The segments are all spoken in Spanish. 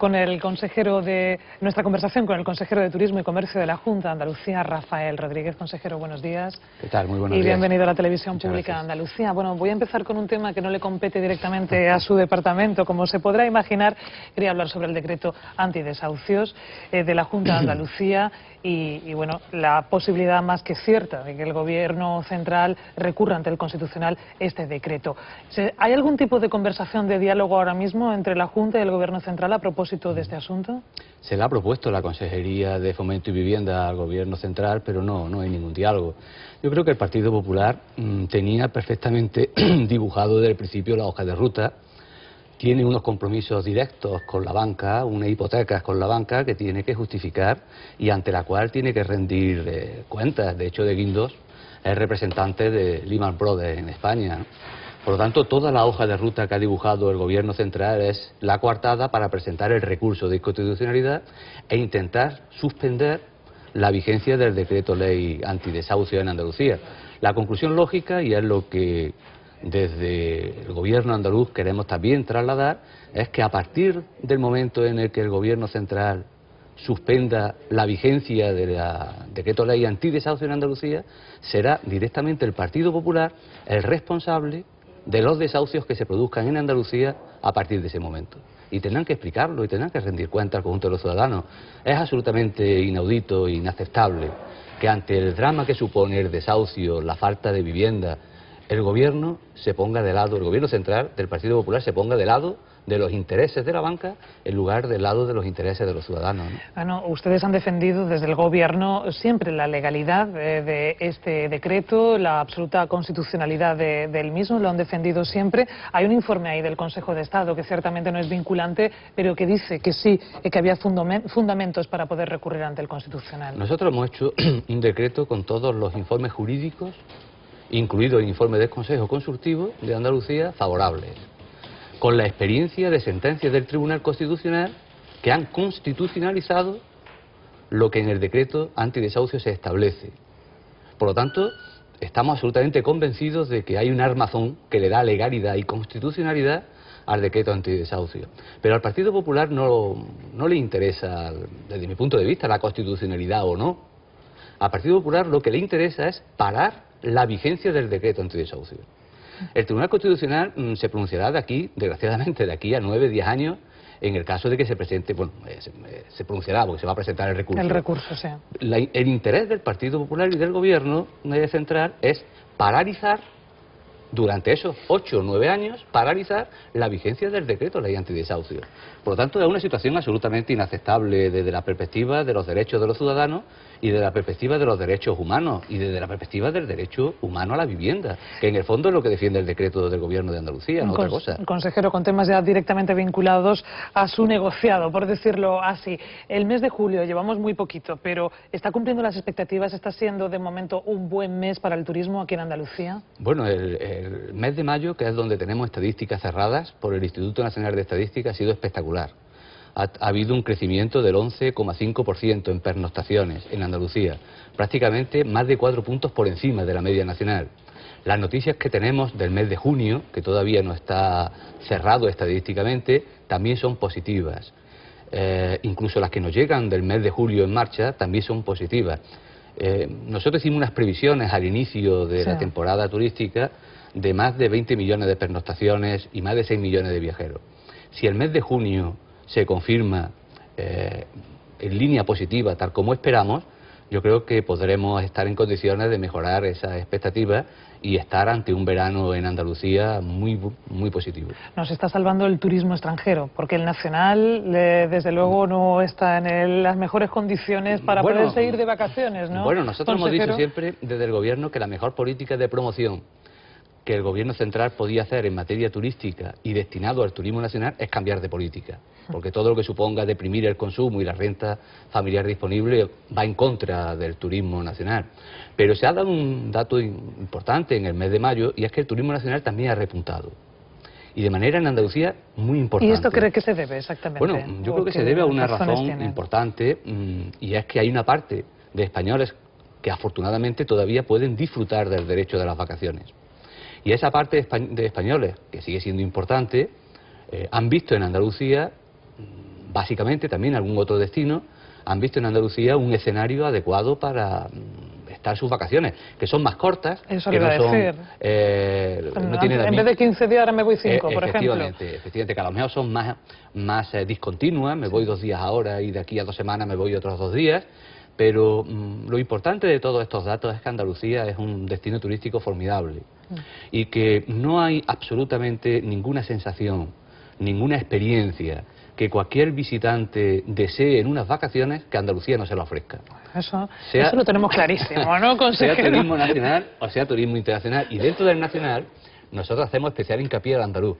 con el consejero de nuestra conversación con el consejero de Turismo y Comercio de la Junta de Andalucía, Rafael Rodríguez. Consejero, buenos días. ¿Qué tal? Muy buenos días. Y bienvenido a la Televisión Muchas Pública de gracias. Andalucía. Bueno, voy a empezar con un tema que no le compete directamente a su departamento. Como se podrá imaginar, quería hablar sobre el decreto antidesahucios de la Junta de Andalucía y bueno, la posibilidad más que cierta de que el Gobierno central recurra ante el Constitucional este decreto. ¿Hay algún tipo de conversación, de diálogo ahora mismo entre la Junta y el Gobierno central a propósito de este asunto? Se le ha propuesto la Consejería de Fomento y Vivienda al Gobierno central, pero no hay ningún diálogo. Yo creo que el Partido Popular tenía perfectamente dibujado desde el principio la hoja de ruta. Tiene unos compromisos directos con la banca, unas hipotecas con la banca que tiene que justificar y ante la cual tiene que rendir cuentas. De hecho, de Guindos es representante de Lehman Brothers en España, ¿no? Por lo tanto, toda la hoja de ruta que ha dibujado el Gobierno central es la coartada para presentar el recurso de inconstitucionalidad e intentar suspender la vigencia del decreto ley antidesahucio en Andalucía. La conclusión lógica, y es lo que desde el Gobierno andaluz queremos también trasladar, es que a partir del momento en el que el Gobierno central suspenda la vigencia del decreto ley antidesahucio en Andalucía, será directamente el Partido Popular el responsable de los desahucios que se produzcan en Andalucía a partir de ese momento. Y tendrán que explicarlo y tendrán que rendir cuenta al conjunto de los ciudadanos. Es absolutamente inaudito e inaceptable que ante el drama que supone el desahucio, la falta de vivienda, el Gobierno se ponga de lado, el Gobierno central del Partido Popular se ponga de lado de los intereses de la banca en lugar del lado de los intereses de los ciudadanos, ¿no? Bueno, ustedes han defendido desde el Gobierno siempre la legalidad de este decreto, la absoluta constitucionalidad del mismo, lo han defendido siempre. Hay un informe ahí del Consejo de Estado que ciertamente no es vinculante, pero que dice que sí, que había fundamentos para poder recurrir ante el Constitucional. Nosotros hemos hecho un decreto con todos los informes jurídicos, incluido el informe del Consejo Consultivo de Andalucía, favorables, con la experiencia de sentencias del Tribunal Constitucional que han constitucionalizado lo que en el decreto antidesahucio se establece. Por lo tanto, estamos absolutamente convencidos de que hay un armazón que le da legalidad y constitucionalidad al decreto antidesahucio. Pero al Partido Popular no le interesa, desde mi punto de vista, la constitucionalidad o no. Al Partido Popular lo que le interesa es parar la vigencia del decreto antidesahucio. El Tribunal Constitucional se pronunciará de aquí, desgraciadamente, de aquí a 9 o 10 años, en el caso de que se presente, bueno, se pronunciará porque se va a presentar el recurso. El recurso, sí. El interés del Partido Popular y del Gobierno central es paralizar, durante esos 8 o 9 años, paralizar la vigencia del decreto ley antidesahucio. Por lo tanto, es una situación absolutamente inaceptable desde la perspectiva de los derechos de los ciudadanos y desde la perspectiva de los derechos humanos y desde la perspectiva del derecho humano a la vivienda, que en el fondo es lo que defiende el decreto del Gobierno de Andalucía, no otra cosa. Consejero, con temas ya directamente vinculados a su negociado, por decirlo así. El mes de julio llevamos muy poquito, pero ¿está cumpliendo las expectativas? ¿Está siendo de momento un buen mes para el turismo aquí en Andalucía? Bueno, el mes de mayo, que es donde tenemos estadísticas cerradas por el Instituto Nacional de Estadística, ha sido espectacular. Ha habido un crecimiento del 11,5% en pernoctaciones en Andalucía, prácticamente más de 4 puntos por encima de la media nacional. Las noticias que tenemos del mes de junio, que todavía no está cerrado estadísticamente, también son positivas. Incluso las que nos llegan del mes de julio en marcha también son positivas. Nosotros hicimos unas previsiones al inicio de la temporada turística de más de 20 millones de pernoctaciones y más de 6 millones de viajeros. Si el mes de junio se confirma en línea positiva, tal como esperamos, yo creo que podremos estar en condiciones de mejorar esas expectativas y estar ante un verano en Andalucía muy positivo. Nos está salvando el turismo extranjero, porque el nacional, desde luego, no está en las mejores condiciones para poder seguir de vacaciones, ¿no? Bueno, nosotros hemos dicho siempre desde el Gobierno que la mejor política de promoción que el Gobierno central podía hacer en materia turística y destinado al turismo nacional es cambiar de política, porque todo lo que suponga deprimir el consumo y la renta familiar disponible va en contra del turismo nacional. Pero se ha dado un dato importante en el mes de mayo, y es que el turismo nacional también ha repuntado. Y de manera en Andalucía muy importante. ¿Y esto cree que se debe exactamente? Bueno, yo creo que se debe a una razón importante, y es que hay una parte de españoles que afortunadamente todavía pueden disfrutar del derecho de las vacaciones. Y esa parte de españoles, que sigue siendo importante, han visto en Andalucía básicamente también algún otro destino, han visto en Andalucía un escenario adecuado para estar sus vacaciones, que son más cortas, Eso que le iba no a son... decir. no tienen En vez de 15 días ahora me voy 5, por ejemplo. Efectivamente, que a lo mejor son más discontinuas, me voy 2 días ahora y de aquí a 2 semanas me voy otros 2 días, pero lo importante de todos estos datos es que Andalucía es un destino turístico formidable y que no hay absolutamente ninguna sensación, ninguna experiencia que cualquier visitante desee en unas vacaciones que Andalucía no se la ofrezca. Eso lo tenemos clarísimo, ¿no, consejero? Sea turismo nacional o sea turismo internacional. Y dentro del nacional, nosotros hacemos especial hincapié al andaluz,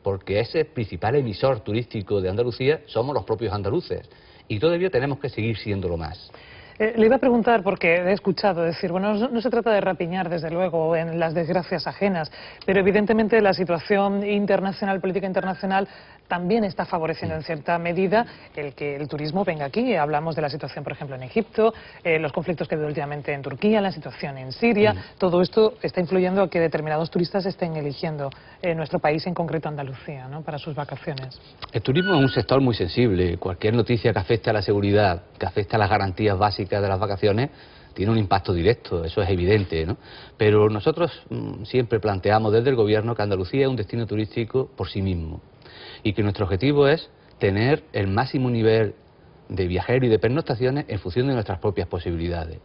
porque ese principal emisor turístico de Andalucía somos los propios andaluces. Y todavía tenemos que seguir siéndolo más. Le iba a preguntar, porque he escuchado decir, bueno, no se trata de rapiñar, desde luego, en las desgracias ajenas, pero evidentemente la situación internacional, política internacional, también está favoreciendo en cierta medida el que el turismo venga aquí. Hablamos de la situación, por ejemplo, en Egipto, los conflictos que ha habido últimamente en Turquía, la situación en Siria. Todo esto está influyendo a que determinados turistas estén eligiendo nuestro país, en concreto Andalucía, ¿no?, para sus vacaciones. El turismo es un sector muy sensible. Cualquier noticia que afecte a la seguridad, que afecte a las garantías básicas de las vacaciones, tiene un impacto directo, eso es evidente, ¿no? Pero nosotros siempre planteamos desde el Gobierno que Andalucía es un destino turístico por sí mismo y que nuestro objetivo es tener el máximo nivel de viajeros y de pernoctaciones en función de nuestras propias posibilidades.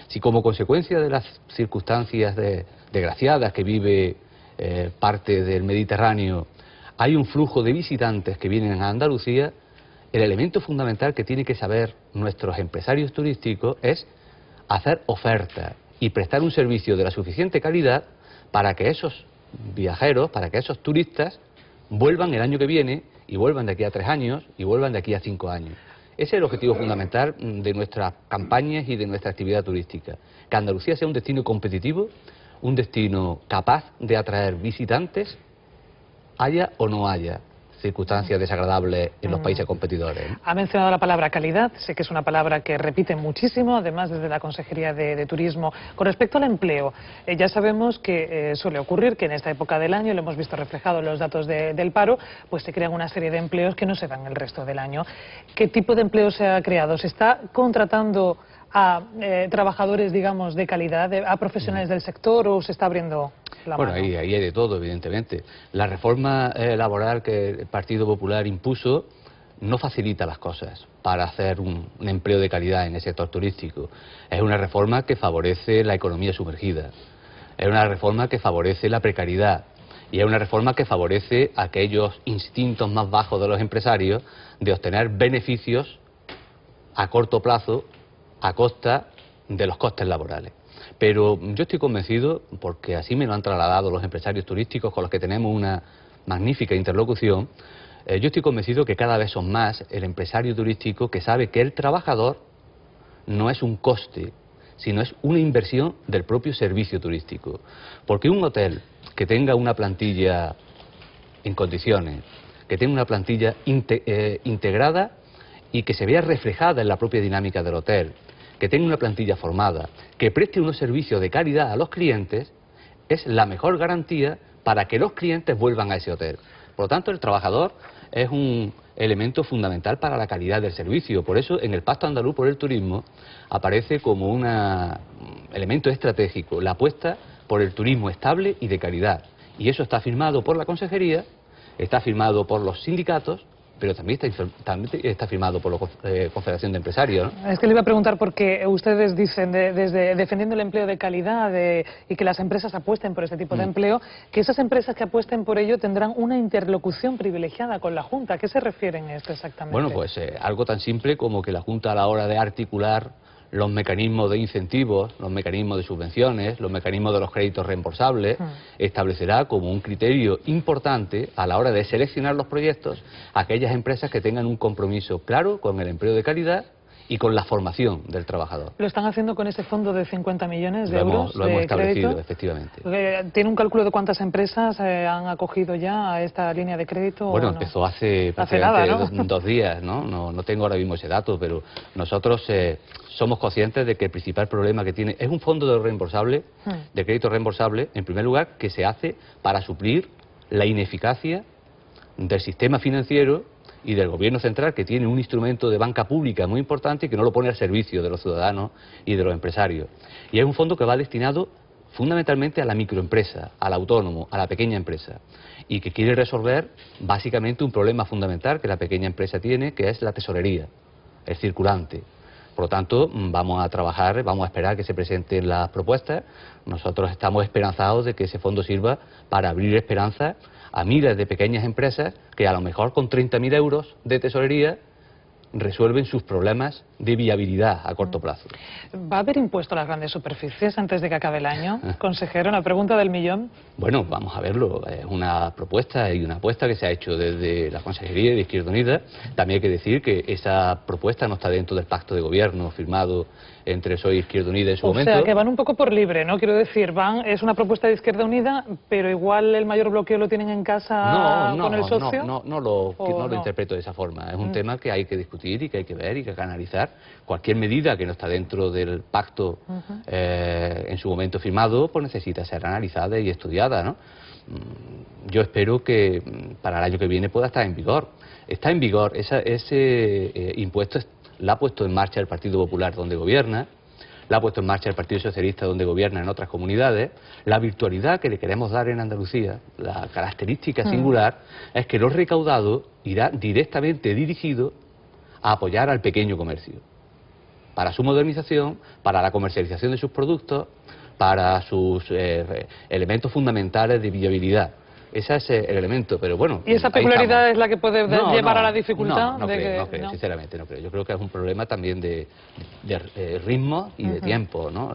Si como consecuencia de las circunstancias desgraciadas que vive parte del Mediterráneo hay un flujo de visitantes que vienen a Andalucía, el elemento fundamental que tienen que saber nuestros empresarios turísticos es hacer ofertas y prestar un servicio de la suficiente calidad para que esos viajeros, para que esos turistas vuelvan el año que viene y vuelvan de aquí a 3 años y vuelvan de aquí a 5 años. Ese es el objetivo fundamental de nuestras campañas y de nuestra actividad turística. Que Andalucía sea un destino competitivo, un destino capaz de atraer visitantes, haya o no haya circunstancias desagradables en los países competidores, ¿no? Ha mencionado la palabra calidad, sé que es una palabra que repiten muchísimo, además desde la Consejería de Turismo. Con respecto al empleo, ya sabemos que suele ocurrir que en esta época del año, lo hemos visto reflejado en los datos del paro, pues se crean una serie de empleos que no se dan el resto del año. ¿Qué tipo de empleo se ha creado? ¿Se está contratando a trabajadores, digamos, de calidad, a profesionales del sector, o se está abriendo la mano? Bueno, ahí hay de todo, evidentemente. La reforma laboral que el Partido Popular impuso no facilita las cosas para hacer un empleo de calidad en el sector turístico. Es una reforma que favorece la economía sumergida, es una reforma que favorece la precariedad y es una reforma que favorece aquellos instintos más bajos de los empresarios de obtener beneficios a corto plazo a costa de los costes laborales. Pero yo estoy convencido, porque así me lo han trasladado los empresarios turísticos con los que tenemos una magnífica interlocución, yo estoy convencido que cada vez son más el empresario turístico que sabe que el trabajador no es un coste, sino es una inversión del propio servicio turístico. Porque un hotel que tenga una plantilla en condiciones, que tenga una plantilla integrada y que se vea reflejada en la propia dinámica del hotel, que tenga una plantilla formada, que preste unos servicios de calidad a los clientes, es la mejor garantía para que los clientes vuelvan a ese hotel. Por lo tanto, el trabajador es un elemento fundamental para la calidad del servicio. Por eso, en el Pacto Andaluz por el Turismo aparece como un elemento estratégico la apuesta por el turismo estable y de calidad. Y eso está firmado por la Consejería, está firmado por los sindicatos, pero también está firmado por la Confederación de Empresarios, ¿no? Es que le iba a preguntar porque ustedes dicen, desde defendiendo el empleo de calidad y que las empresas apuesten por este tipo de empleo, que esas empresas que apuesten por ello tendrán una interlocución privilegiada con la Junta. ¿A qué se refieren esto exactamente? Bueno, pues algo tan simple como que la Junta, a la hora de articular los mecanismos de incentivos, los mecanismos de subvenciones, los mecanismos de los créditos reembolsables, establecerá como un criterio importante a la hora de seleccionar los proyectos aquellas empresas que tengan un compromiso claro con el empleo de calidad y con la formación del trabajador. ¿Lo están haciendo con ese fondo de 50 millones de euros Lo hemos de establecido, crédito? efectivamente. ¿Tiene un cálculo de cuántas empresas han acogido ya a esta línea de crédito? Bueno, ¿o no? empezó hace nada, ¿no? 2 días, ¿no? No tengo ahora mismo ese dato, pero nosotros somos conscientes de que el principal problema que tiene es un fondo de reembolsable, de crédito reembolsable, en primer lugar, que se hace para suplir la ineficacia del sistema financiero y del Gobierno central, que tiene un instrumento de banca pública muy importante y que no lo pone al servicio de los ciudadanos y de los empresarios. Y es un fondo que va destinado fundamentalmente a la microempresa, al autónomo, a la pequeña empresa, y que quiere resolver básicamente un problema fundamental que la pequeña empresa tiene, que es la tesorería, el circulante. Por lo tanto, vamos a trabajar, vamos a esperar que se presenten las propuestas. Nosotros estamos esperanzados de que ese fondo sirva para abrir esperanza a miles de pequeñas empresas que a lo mejor con 30.000 euros de tesorería resuelven sus problemas de viabilidad a corto plazo. ¿Va a haber impuesto a las grandes superficies antes de que acabe el año? Consejero, una pregunta del millón. Bueno, vamos a verlo. Es una propuesta y una apuesta que se ha hecho desde la Consejería de Izquierda Unida. También hay que decir que esa propuesta no está dentro del pacto de gobierno firmado entre PSOE y Izquierda Unida en su momento. O sea, que van un poco por libre, ¿no? Quiero decir, es una propuesta de Izquierda Unida, pero igual el mayor bloqueo lo tienen en casa con el socio. No lo interpreto de esa forma. Es un tema que hay que discutir y que hay que ver y que hay que analizar. Cualquier medida que no está dentro del pacto en su momento firmado, pues necesita ser analizada y estudiada, ¿no? Yo espero que para el año que viene pueda estar en vigor. Está en vigor, ese impuesto la ha puesto en marcha el Partido Popular donde gobierna, la ha puesto en marcha el Partido Socialista donde gobierna en otras comunidades. La virtualidad que le queremos dar en Andalucía, la característica singular, es que lo recaudado irá directamente dirigido a apoyar al pequeño comercio, para su modernización, para la comercialización de sus productos, para sus elementos fundamentales de viabilidad. Ese es el elemento, pero bueno... ¿Y esa peculiaridad es la que puede llevar a la dificultad? No creo, sinceramente no creo. Yo creo que es un problema también de ritmo y de tiempo, ¿no?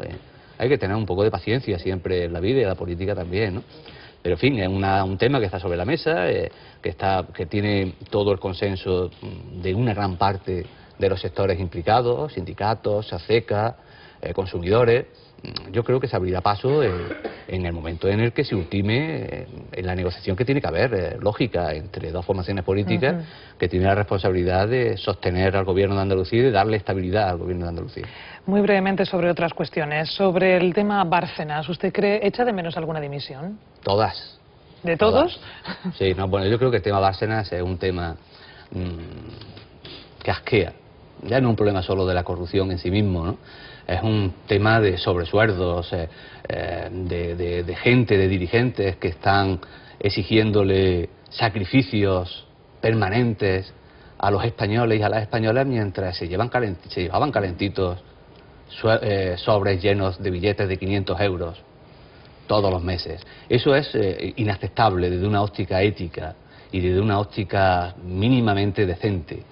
Hay que tener un poco de paciencia siempre en la vida y en la política también, ¿no? Pero en fin, es un tema que está sobre la mesa, que tiene todo el consenso de una gran parte de los sectores implicados, sindicatos, ACECA, consumidores. Yo creo que se abrirá paso en el momento en el que se ultime en la negociación que tiene que haber, lógica, entre dos formaciones políticas que tienen la responsabilidad de sostener al Gobierno de Andalucía y de darle estabilidad al Gobierno de Andalucía. Muy brevemente sobre otras cuestiones. Sobre el tema Bárcenas, ¿usted echa de menos alguna dimisión? Todas. ¿De todos? Sí, bueno, yo creo que el tema Bárcenas es un tema que asquea. Ya no es un problema solo de la corrupción en sí mismo, ¿no? Es un tema de sobresueldos, de gente, de dirigentes que están exigiéndole sacrificios permanentes a los españoles y a las españolas mientras se llevaban calentitos sobres llenos de billetes de 500 euros todos los meses. Eso es inaceptable desde una óptica ética y desde una óptica mínimamente decente.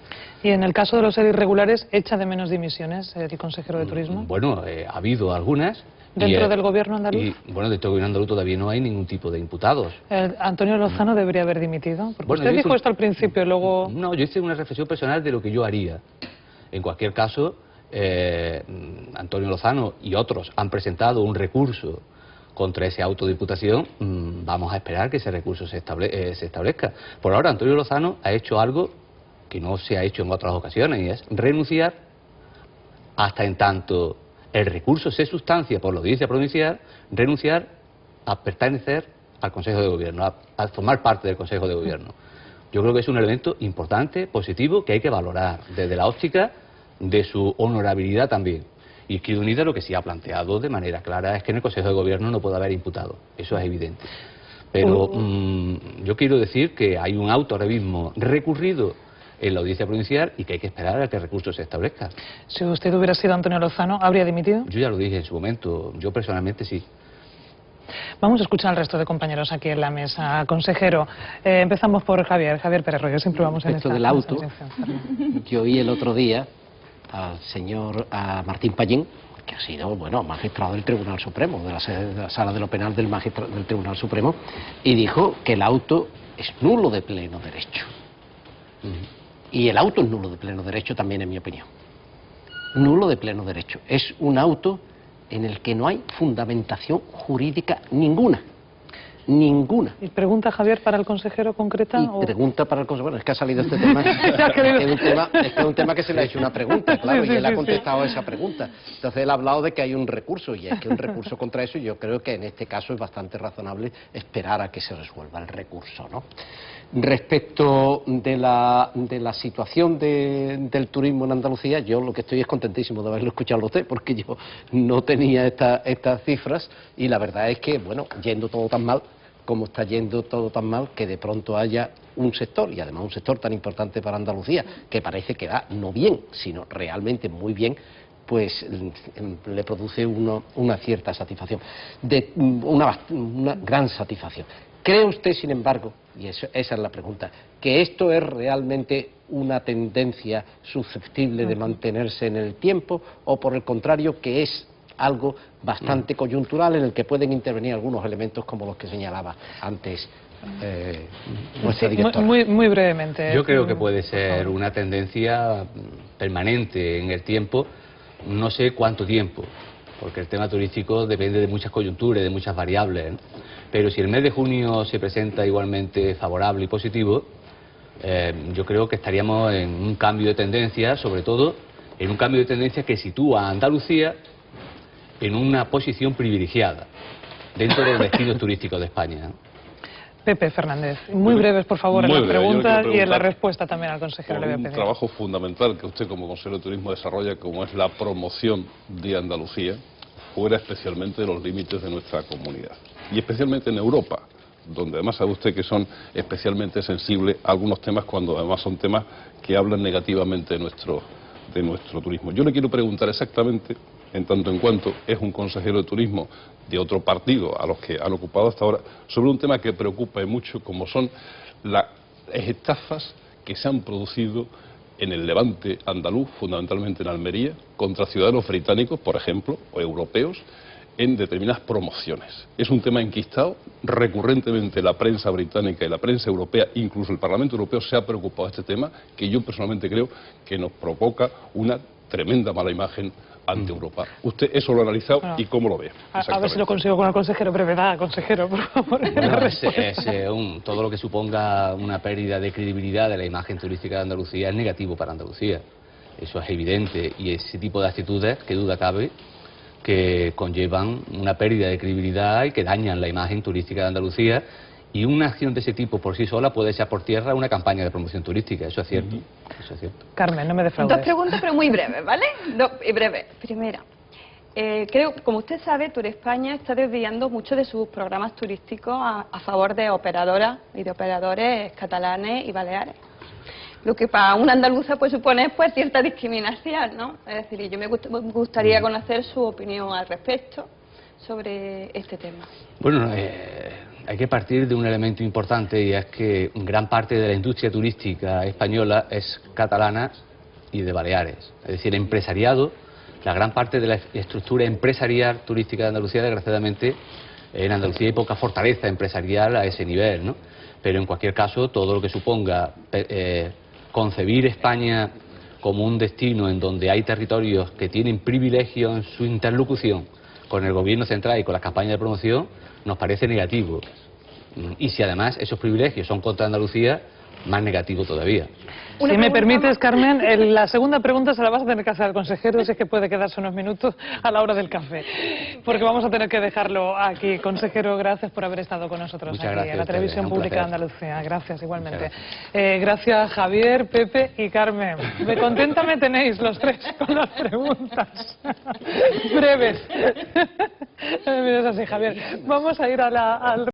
¿Y en el caso de los irregulares, echa de menos dimisiones el consejero de Turismo? Bueno, ha habido algunas. ¿Dentro del gobierno andaluz? Bueno, dentro del gobierno andaluz todavía no hay ningún tipo de imputados. ¿Antonio Lozano debería haber dimitido? Porque usted dijo esto al principio, luego... No, yo hice una reflexión personal de lo que yo haría. En cualquier caso, Antonio Lozano y otros han presentado un recurso contra ese auto de imputación. Vamos a esperar que ese recurso se establezca. Por ahora, Antonio Lozano ha hecho algo que no se ha hecho en otras ocasiones, y es renunciar hasta en tanto el recurso se sustancia por la audiencia provincial, renunciar a pertenecer al Consejo de Gobierno, a formar parte del Consejo de Gobierno. Yo creo que es un elemento importante, positivo, que hay que valorar desde la óptica de su honorabilidad también. Y Izquierda Unida lo que sí ha planteado de manera clara es que en el Consejo de Gobierno no puede haber imputado, eso es evidente. Pero yo quiero decir que hay un auto ahora mismo recurrido en la audiencia provincial y que hay que esperar a que el recurso se establezca. Si usted hubiera sido Antonio Lozano, ¿habría dimitido? Yo ya lo dije en su momento, yo personalmente sí. Vamos a escuchar al resto de compañeros aquí en la mesa. Consejero, empezamos por Javier Pérez Royo, siempre vamos en esta... Respecto del auto, yo oí el otro día a Martín Pallín, que ha sido, magistrado del Tribunal Supremo, de la Sala de lo Penal del Tribunal Supremo, y dijo que el auto es nulo de pleno derecho. Y el auto es nulo de pleno derecho también, en mi opinión. Nulo de pleno derecho. Es un auto en el que no hay fundamentación jurídica ninguna. Ninguna. ¿Y pregunta, Javier, para el consejero concreta? Pregunta para el consejero. Bueno, es que ha salido este tema. es un tema que se le ha hecho una pregunta, claro, y él ha contestado esa pregunta. Entonces él ha hablado de que hay un recurso, y es que un recurso contra eso, y yo creo que en este caso es bastante razonable esperar a que se resuelva el recurso, ¿no? Respecto de la situación del turismo en Andalucía, yo lo que estoy es contentísimo de haberlo escuchado a usted, porque yo no tenía estas cifras, y la verdad es que, bueno, yendo todo tan mal, como está yendo todo tan mal, que de pronto haya un sector, y además un sector tan importante para Andalucía, que parece que va no bien, sino realmente muy bien, pues le produce una cierta satisfacción, una gran satisfacción. ¿Cree usted, sin embargo, y esa es la pregunta, que esto es realmente una tendencia susceptible de mantenerse en el tiempo, o por el contrario, que es algo bastante coyuntural en el que pueden intervenir algunos elementos como los que señalaba antes nuestra directora? Muy brevemente. Yo creo que puede ser una tendencia permanente en el tiempo, no sé cuánto tiempo, porque el tema turístico depende de muchas coyunturas, de muchas variables, ¿no? Pero si el mes de junio se presenta igualmente favorable y positivo, yo creo que estaríamos en un cambio de tendencia, sobre todo en un cambio de tendencia que sitúa a Andalucía en una posición privilegiada dentro de los destinos turísticos de España, ¿no? Pepe Fernández, muy breves, por favor, en la pregunta y en la respuesta también al consejero. Le voy a pedir un trabajo fundamental que usted como consejero de turismo desarrolla, como es la promoción de Andalucía, fuera especialmente de los límites de nuestra comunidad. Y especialmente en Europa, donde además sabe usted que son especialmente sensibles a algunos temas, cuando además son temas que hablan negativamente de nuestro turismo. Yo le quiero preguntar exactamente, en tanto en cuanto es un consejero de turismo de otro partido a los que han ocupado hasta ahora, sobre un tema que preocupa mucho, como son las estafas que se han producido en el levante andaluz, fundamentalmente en Almería, contra ciudadanos británicos, por ejemplo, o europeos, en determinadas promociones. Es un tema enquistado, recurrentemente la prensa británica y la prensa europea, incluso el Parlamento Europeo, se ha preocupado de este tema, que yo personalmente creo que nos provoca una tremenda mala imagen ante Europa. ¿Usted eso lo ha analizado y cómo lo ve? A ver si lo consigo con el consejero. Brevedad, consejero, por favor. Bueno, todo lo que suponga una pérdida de credibilidad de la imagen turística de Andalucía es negativo para Andalucía. Eso es evidente, y ese tipo de actitudes, que duda cabe, que conllevan una pérdida de credibilidad y que dañan la imagen turística de Andalucía, y una acción de ese tipo por sí sola puede echar por tierra una campaña de promoción turística. Eso es cierto. Eso es cierto. Carmen, no me defraudes. Dos preguntas, pero muy breves, ¿vale? Breves. Primera, creo que, como usted sabe, Tour España está desviando mucho de sus programas turísticos a favor de operadoras y de operadores catalanes y baleares. Lo que para una andaluza puede suponer pues cierta discriminación, ¿no? Es decir, yo me gustaría conocer su opinión al respecto sobre este tema. Bueno, hay que partir de un elemento importante, y es que gran parte de la industria turística española es catalana y de Baleares. Es decir, empresariado, la gran parte de la estructura empresarial turística de Andalucía, desgraciadamente, en Andalucía hay poca fortaleza empresarial a ese nivel, ¿no? Pero en cualquier caso, todo lo que suponga concebir España como un destino en donde hay territorios que tienen privilegio en su interlocución con el gobierno central y con las campañas de promoción, nos parece negativo. Y si además esos privilegios son contra Andalucía, más negativo todavía. Si me permites, Carmen, la segunda pregunta se la vas a tener que hacer al consejero, si es que puede quedarse unos minutos a la hora del café, porque vamos a tener que dejarlo aquí. Consejero, gracias por haber estado con nosotros aquí en la Televisión Pública de Andalucía. Gracias, igualmente. Gracias, Javier, Pepe y Carmen. De contenta me tenéis los tres con las preguntas breves. Es así, Javier. Vamos a ir al